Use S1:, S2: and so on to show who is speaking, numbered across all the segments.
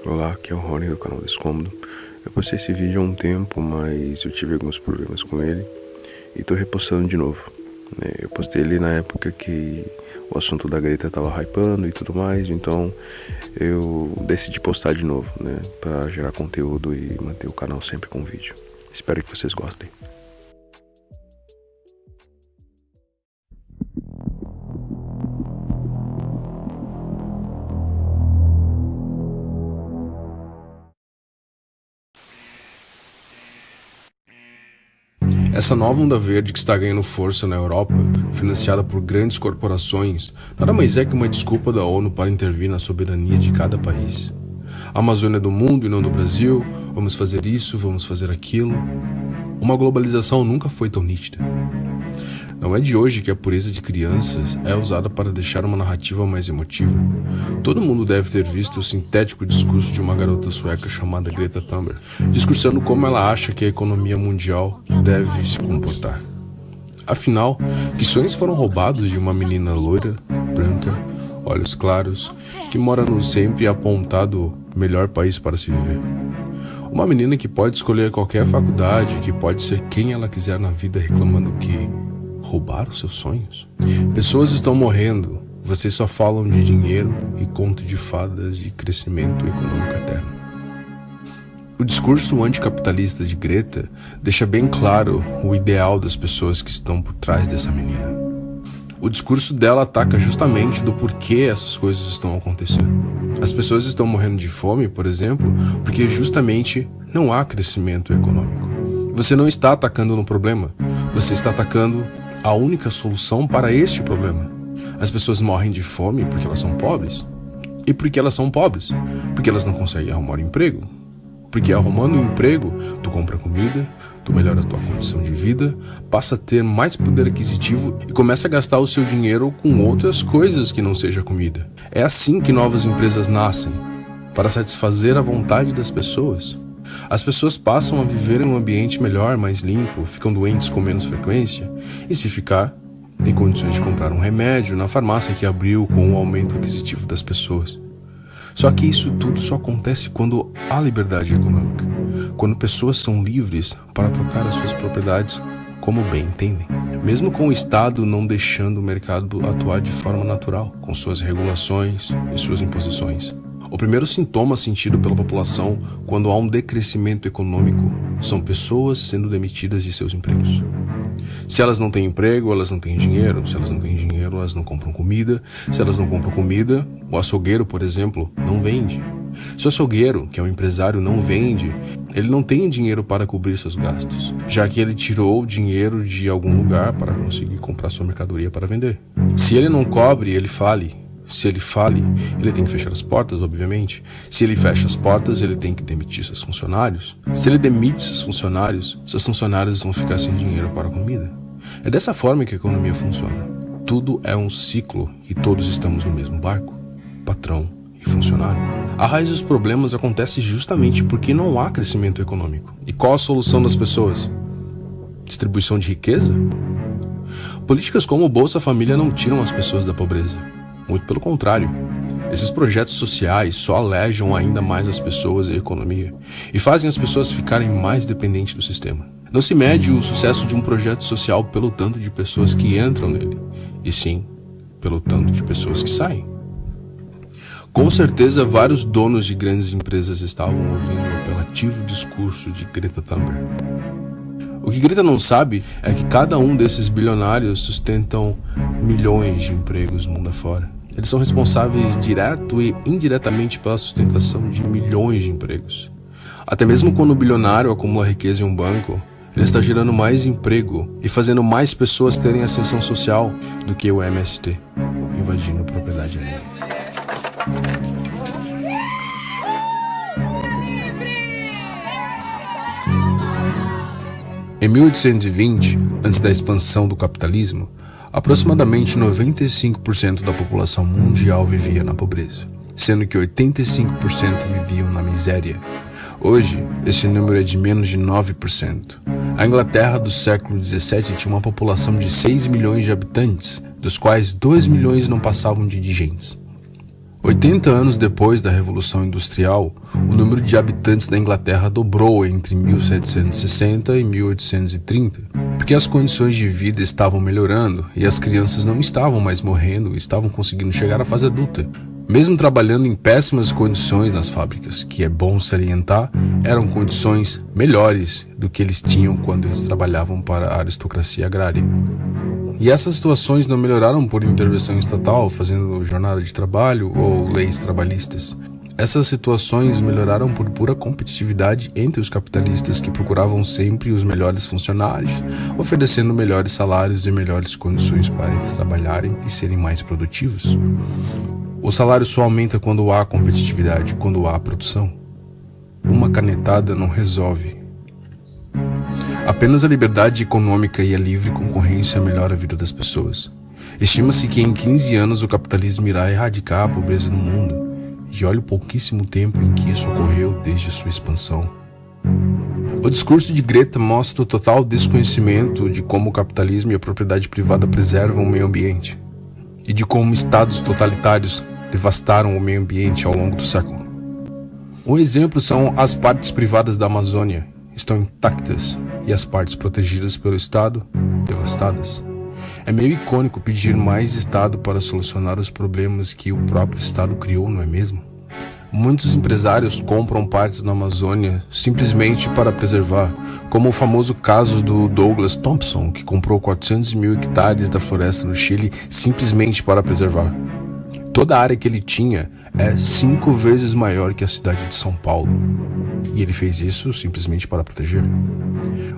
S1: Olá, aqui é o Rony do canal Descômodo. Eu postei esse vídeo há um tempo, mas eu tive alguns problemas com ele e tô repostando de novo. Eu postei ele na época que o assunto da Greta tava hypando e tudo mais, então eu decidi postar de novo, pra gerar conteúdo e manter o canal sempre com vídeo. Espero que vocês gostem.
S2: Essa nova onda verde que está ganhando força na Europa, financiada por grandes corporações, nada mais é que uma desculpa da ONU para intervir na soberania de cada país. A Amazônia é do mundo e não do Brasil, vamos fazer isso, vamos fazer aquilo. Uma globalização nunca foi tão nítida. Não é de hoje que a pureza de crianças é usada para deixar uma narrativa mais emotiva. Todo mundo deve ter visto o sintético discurso de uma garota sueca chamada Greta Thunberg, discursando como ela acha que a economia mundial deve se comportar. Afinal, que sonhos foram roubados de uma menina loira, branca, olhos claros, que mora no sempre apontado melhor país para se viver? Uma menina que pode escolher qualquer faculdade, que pode ser quem ela quiser na vida, reclamando que roubaram seus sonhos? Pessoas estão morrendo, vocês só falam de dinheiro e conto de fadas de crescimento econômico eterno. O discurso anticapitalista de Greta deixa bem claro o ideal das pessoas que estão por trás dessa menina. O discurso dela ataca justamente do porquê essas coisas estão acontecendo. As pessoas estão morrendo de fome, por exemplo, porque justamente não há crescimento econômico. Você não está atacando no problema, você está atacando a única solução para este problema. As pessoas morrem de fome porque elas são pobres. E por que elas são pobres? Porque elas não conseguem arrumar um emprego. Porque arrumando um emprego, tu compra comida, tu melhora a tua condição de vida, passa a ter mais poder aquisitivo e começa a gastar o seu dinheiro com outras coisas que não seja comida. É assim que novas empresas nascem, para satisfazer a vontade das pessoas. As pessoas passam a viver em um ambiente melhor, mais limpo, ficam doentes com menos frequência, e se ficar, tem condições de comprar um remédio na farmácia que abriu com o aumento aquisitivo das pessoas. Só que isso tudo só acontece quando há liberdade econômica, quando pessoas são livres para trocar as suas propriedades como bem entendem, mesmo com o Estado não deixando o mercado atuar de forma natural, com suas regulações e suas imposições. O primeiro sintoma sentido pela população quando há um decrescimento econômico são pessoas sendo demitidas de seus empregos. Se elas não têm emprego, elas não têm dinheiro. Se elas não têm dinheiro, elas não compram comida. Se elas não compram comida, o açougueiro, por exemplo, não vende. Se o açougueiro, que é um empresário, não vende, ele não tem dinheiro para cobrir seus gastos, já que ele tirou o dinheiro de algum lugar para conseguir comprar sua mercadoria para vender. Se ele não cobre, ele fale. Se ele fale, ele tem que fechar as portas, obviamente. Se ele fecha as portas, ele tem que demitir seus funcionários. Se ele demite seus funcionários vão ficar sem dinheiro para a comida. É dessa forma que a economia funciona. Tudo é um ciclo e todos estamos no mesmo barco, patrão e funcionário. A raiz dos problemas acontece justamente porque não há crescimento econômico. E qual a solução das pessoas? Distribuição de riqueza? Políticas como o Bolsa Família não tiram as pessoas da pobreza. Muito pelo contrário, esses projetos sociais só alejam ainda mais as pessoas e a economia e fazem as pessoas ficarem mais dependentes do sistema. Não se mede o sucesso de um projeto social pelo tanto de pessoas que entram nele, e sim pelo tanto de pessoas que saem. Com certeza, vários donos de grandes empresas estavam ouvindo o apelativo discurso de Greta Thunberg. O que Greta não sabe é que cada um desses bilionários sustentam milhões de empregos mundo afora. Eles são responsáveis direto e indiretamente pela sustentação de milhões de empregos. Até mesmo quando o bilionário acumula riqueza em um banco, ele está gerando mais emprego e fazendo mais pessoas terem ascensão social do que o MST, invadindo propriedade alheia. Em 1820, antes da expansão do capitalismo, aproximadamente 95% da população mundial vivia na pobreza, sendo que 85% viviam na miséria. Hoje, esse número é de menos de 9%. A Inglaterra do século XVII tinha uma população de 6 milhões de habitantes, dos quais 2 milhões não passavam de indigentes. 80 anos depois da Revolução Industrial, o número de habitantes da Inglaterra dobrou entre 1760 e 1830, porque as condições de vida estavam melhorando e as crianças não estavam mais morrendo e estavam conseguindo chegar à fase adulta. Mesmo trabalhando em péssimas condições nas fábricas, que é bom salientar, eram condições melhores do que eles tinham quando eles trabalhavam para a aristocracia agrária. E essas situações não melhoraram por intervenção estatal, fazendo jornada de trabalho ou leis trabalhistas. Essas situações melhoraram por pura competitividade entre os capitalistas que procuravam sempre os melhores funcionários, oferecendo melhores salários e melhores condições para eles trabalharem e serem mais produtivos. O salário só aumenta quando há competitividade, quando há produção. Uma canetada não resolve. Apenas a liberdade econômica e a livre concorrência melhora a vida das pessoas. Estima-se que em 15 anos o capitalismo irá erradicar a pobreza no mundo, e olha o pouquíssimo tempo em que isso ocorreu desde sua expansão. O discurso de Greta mostra o total desconhecimento de como o capitalismo e a propriedade privada preservam o meio ambiente, e de como estados totalitários devastaram o meio ambiente ao longo do século. Um exemplo são as partes privadas da Amazônia, estão intactas, e as partes protegidas pelo Estado, devastadas. É meio icônico pedir mais Estado para solucionar os problemas que o próprio Estado criou, não é mesmo? Muitos empresários compram partes da Amazônia simplesmente para preservar, como o famoso caso do Douglas Thompson, que comprou 400 mil hectares da floresta no Chile simplesmente para preservar. Toda a área que ele tinha é 5 vezes maior que a cidade de São Paulo. E ele fez isso simplesmente para proteger.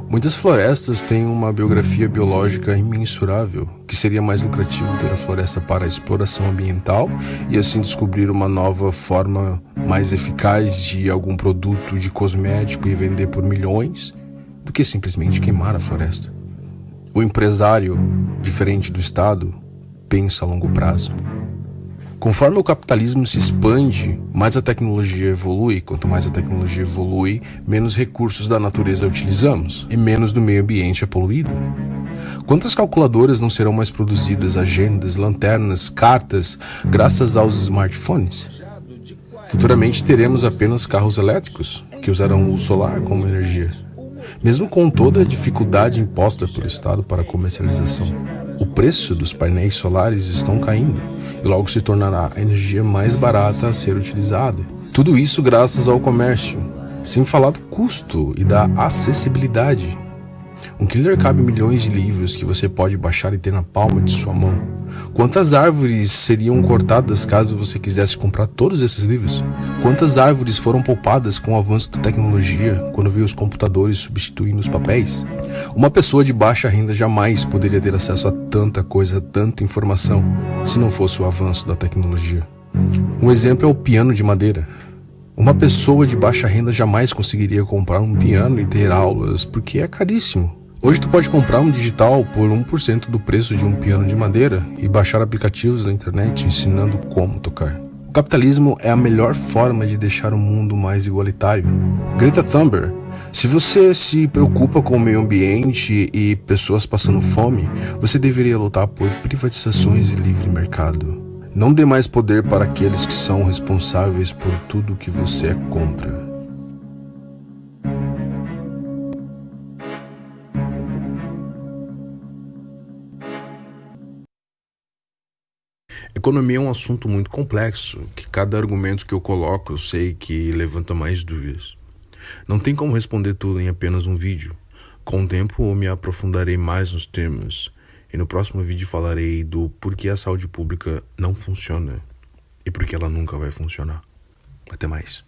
S2: Muitas florestas têm uma biografia biológica imensurável, que seria mais lucrativo ter a floresta para a exploração ambiental e assim descobrir uma nova forma mais eficaz de algum produto de cosmético e vender por milhões, do que simplesmente queimar a floresta. O empresário, diferente do Estado, pensa a longo prazo. Conforme o capitalismo se expande, mais a tecnologia evolui. Quanto mais a tecnologia evolui, menos recursos da natureza utilizamos e menos do meio ambiente é poluído. Quantas calculadoras não serão mais produzidas, agendas, lanternas, cartas, graças aos smartphones? Futuramente teremos apenas carros elétricos, que usarão luz solar como energia. Mesmo com toda a dificuldade imposta pelo Estado para a comercialização, o preço dos painéis solares estão caindo e logo se tornará a energia mais barata a ser utilizada. Tudo isso graças ao comércio, sem falar do custo e da acessibilidade. Um Kindle cabe milhões de livros que você pode baixar e ter na palma de sua mão. Quantas árvores seriam cortadas caso você quisesse comprar todos esses livros? Quantas árvores foram poupadas com o avanço da tecnologia quando veio os computadores substituindo os papéis? Uma pessoa de baixa renda jamais poderia ter acesso a tanta coisa, tanta informação, se não fosse o avanço da tecnologia. Um exemplo é o piano de madeira. Uma pessoa de baixa renda jamais conseguiria comprar um piano e ter aulas, porque é caríssimo. Hoje tu pode comprar um digital por 1% do preço de um piano de madeira e baixar aplicativos na internet ensinando como tocar. O capitalismo é a melhor forma de deixar o mundo mais igualitário. Greta Thunberg, se você se preocupa com o meio ambiente e pessoas passando fome, você deveria lutar por privatizações e livre mercado. Não dê mais poder para aqueles que são responsáveis por tudo que você é contra.
S1: Economia é um assunto muito complexo, que cada argumento que eu coloco eu sei que levanta mais dúvidas. Não tem como responder tudo em apenas um vídeo. Com o tempo eu me aprofundarei mais nos temas, e no próximo vídeo falarei do porquê a saúde pública não funciona e porquê ela nunca vai funcionar. Até mais.